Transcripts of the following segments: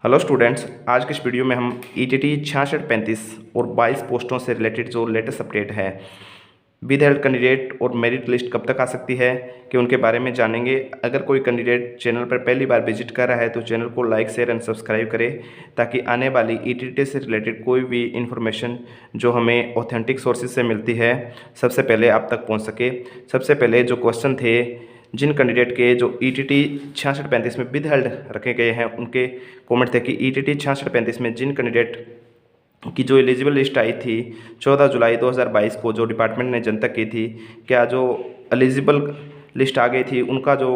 Hello students, आज के इस वीडियो में हम ईटीटी 6635 और 22 पोस्टों से रिलेटेड जो लेटेस्ट अपडेट है विद हेल्ड कैंडिडेट और मेरिट लिस्ट कब तक आ सकती है कि उनके बारे में जानेंगे। अगर कोई कैंडिडेट चैनल पर पहली बार विजिट कर रहा है तो चैनल को लाइक शेयर एंड सब्सक्राइब करें ताकि आने वाली ईटीटी से रिलेटेड कोई भी इन्फॉर्मेशन जो हमें ऑथेंटिक सोर्सेज से मिलती है सबसे पहले आप तक पहुँच सके। सबसे पहले जो क्वेश्चन थे जिन कैंडिडेट के जो ईटीटी 6635 में विद हेल्ड रखे गए हैं उनके कमेंट थे कि ईटीटी 6635 में जिन कैंडिडेट की जो एलिजिबल लिस्ट आई थी 14 जुलाई 2022 को जो डिपार्टमेंट ने जनतक की थी, क्या जो एलिजिबल लिस्ट आ गई थी उनका जो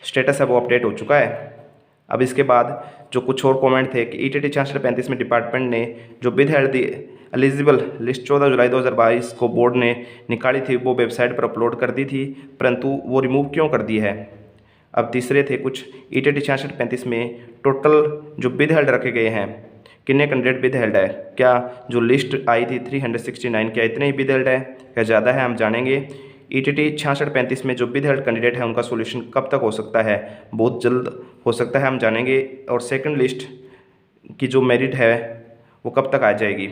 स्टेटस है वो अपडेट हो चुका है। अब इसके बाद जो कुछ और कमेंट थे कि ईटीटी 6635 में डिपार्टमेंट ने जो with held the eligible list 14 जुलाई 2022 को बोर्ड ने निकाली थी वो वेबसाइट पर अपलोड कर दी थी, परंतु वो रिमूव क्यों कर दी है। अब तीसरे थे कुछ ईटीटी 6635 में टोटल जो विद हेल्ड रखे गए हैं कितने कैंडिडेट विद हेल्ड है, क्या जो लिस्ट आई थी 369 क्या इतने ही विद हेल्ड है, क्या ज़्यादा है, हम जानेंगे। ईटीटी 6635 में जो विद हेल्ड कैंडिडेट है उनका सोल्यूशन कब तक हो सकता है, बहुत जल्द हो सकता है, हम जानेंगे। और सेकंड लिस्ट की जो मेरिट है वो कब तक आ जाएगी,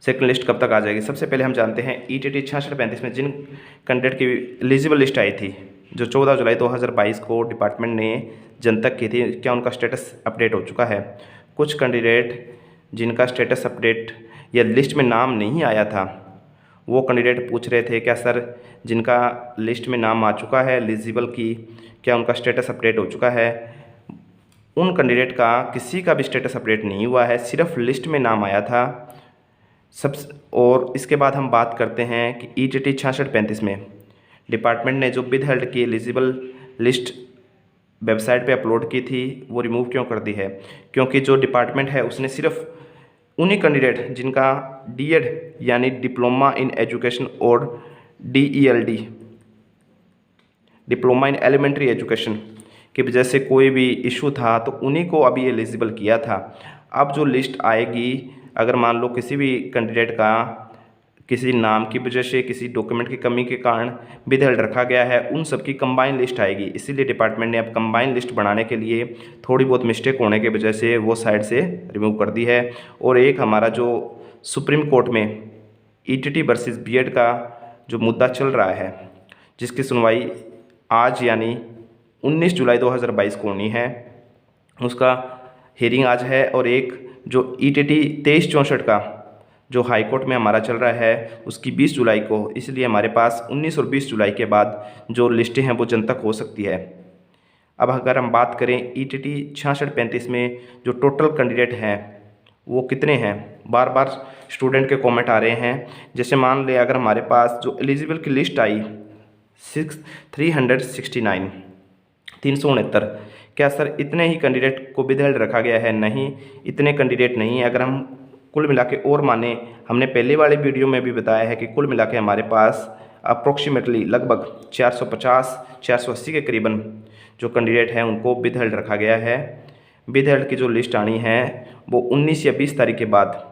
सेकंड लिस्ट कब तक आ जाएगी। सबसे पहले हम जानते हैं ईटीटी 6635 में जिन कैंडिडेट की एलिजिबल लिस्ट आई थी जो 14 जुलाई 2022 को डिपार्टमेंट ने जनतक की थी, क्या उनका स्टेटस अपडेट हो चुका है। कुछ कैंडिडेट जिनका स्टेटस अपडेट या लिस्ट में नाम नहीं आया था वो कैंडिडेट पूछ रहे थे क्या सर जिनका लिस्ट में नाम आ चुका है एलिजिबल की, क्या उनका स्टेटस अपडेट हो चुका है। उन कैंडिडेट का किसी का भी स्टेटस अपडेट नहीं हुआ है, सिर्फ लिस्ट में नाम आया था सब। और इसके बाद हम बात करते हैं कि ईटीटी 6635 में डिपार्टमेंट ने जो विद हेल्ड की एलिजिबल लिस्ट वेबसाइट पे अपलोड की थी वो रिमूव क्यों कर दी है, क्योंकि जो डिपार्टमेंट है उसने सिर्फ उन्हीं कैंडिडेट जिनका डीएड यानी डिप्लोमा इन एजुकेशन और डीईएलडी डिप्लोमा इन एलिमेंट्री एजुकेशन की वजह से कोई भी इशू था तो उन्हीं को अभी एलिजिबल किया था। अब जो लिस्ट आएगी अगर मान लो किसी भी कैंडिडेट का किसी नाम की वजह से किसी डॉक्यूमेंट की कमी के कारण विद हेल्ड रखा गया है उन सब की कंबाइन लिस्ट आएगी। इसीलिए डिपार्टमेंट ने अब कंबाइन लिस्ट बनाने के लिए थोड़ी बहुत मिस्टेक होने की वजह से वो साइड से रिमूव कर दी है। और एक हमारा जो सुप्रीम कोर्ट में ईटीटी वर्सेस बीएड का जो मुद्दा चल रहा है जिसकी सुनवाई आज यानी 19 जुलाई 2022 को होनी है, उसका हियरिंग आज है। और एक जो ईटीटी 2364 का जो हाई कोर्ट में हमारा चल रहा है उसकी 20 जुलाई को, इसलिए हमारे पास 19 और 20 जुलाई के बाद जो लिस्टें हैं वो जनतक हो सकती है। अब अगर हम बात करें ईटीटी 6635 में जो टोटल कैंडिडेट हैं वो कितने हैं, बार बार स्टूडेंट के कमेंट आ रहे हैं। जैसे मान ले अगर हमारे पास जो एलिजिबल की लिस्ट आई 369 369, क्या सर इतने ही कैंडिडेट को विद हेल्ड रखा गया है, नहीं इतने कैंडिडेट नहीं है। अगर हम कुल मिला के और माने, हमने पहले वाले वीडियो में भी बताया है कि कुल मिला के हमारे पास अप्रोक्सीमेटली लगभग 450-480 के करीबन जो कैंडिडेट हैं उनको विद हेल्ड रखा गया है। विद हेल्ड की जो लिस्ट आनी है वो 19 या 20 तारीख के बाद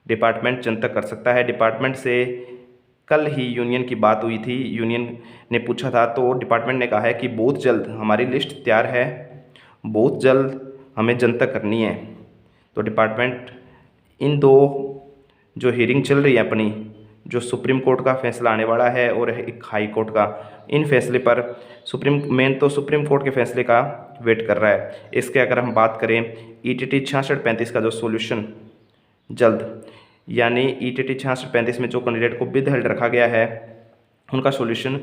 डिपार्टमेंट जनतक कर सकता है। डिपार्टमेंट से कल ही यूनियन की बात हुई थी, यूनियन ने पूछा था तो डिपार्टमेंट ने कहा है कि बहुत जल्द हमारी लिस्ट तैयार है, बहुत जल्द हमें जनतक करनी है। तो डिपार्टमेंट इन दो जो हियरिंग चल रही है अपनी, जो सुप्रीम कोर्ट का फैसला आने वाला है और एक हाई कोर्ट का, इन फैसले पर मेन तो सुप्रीम कोर्ट के फैसले का वेट कर रहा है। इसके अगर हम बात करें ईटीटी 6635 का जो सॉल्यूशन जल्द यानी ईटीटी 6635 में जो कैंडिडेट को विद हेल्ड रखा गया है उनका सॉल्यूशन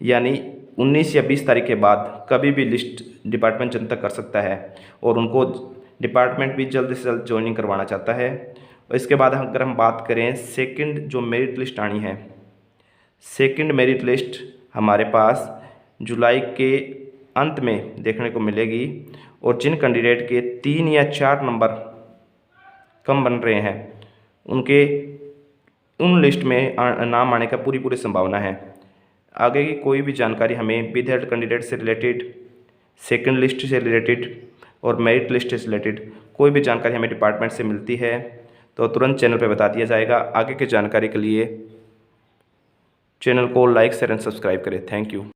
यानी 19 या 20 तारीख के बाद कभी भी लिस्ट डिपार्टमेंट जनतक कर सकता है और उनको डिपार्टमेंट भी जल्द से जल्द ज्वाइनिंग करवाना चाहता है। और इसके बाद अगर हम बात करें सेकंड जो मेरिट लिस्ट आनी है, सेकंड मेरिट लिस्ट हमारे पास जुलाई के अंत में देखने को मिलेगी। और जिन कैंडिडेट के 3 या 4 नंबर कम बन रहे हैं उनके उन लिस्ट में नाम आने का पूरी संभावना है। आगे की कोई भी जानकारी हमें विद हेल्ड कैंडिडेट से रिलेटेड, सेकंड लिस्ट से रिलेटेड और मेरिट लिस्ट से रिलेटेड कोई भी जानकारी हमें डिपार्टमेंट से मिलती है तो तुरंत चैनल पर बता दिया जाएगा। आगे की जानकारी के लिए चैनल को लाइक शेयर एंड सब्सक्राइब करें। Thank you.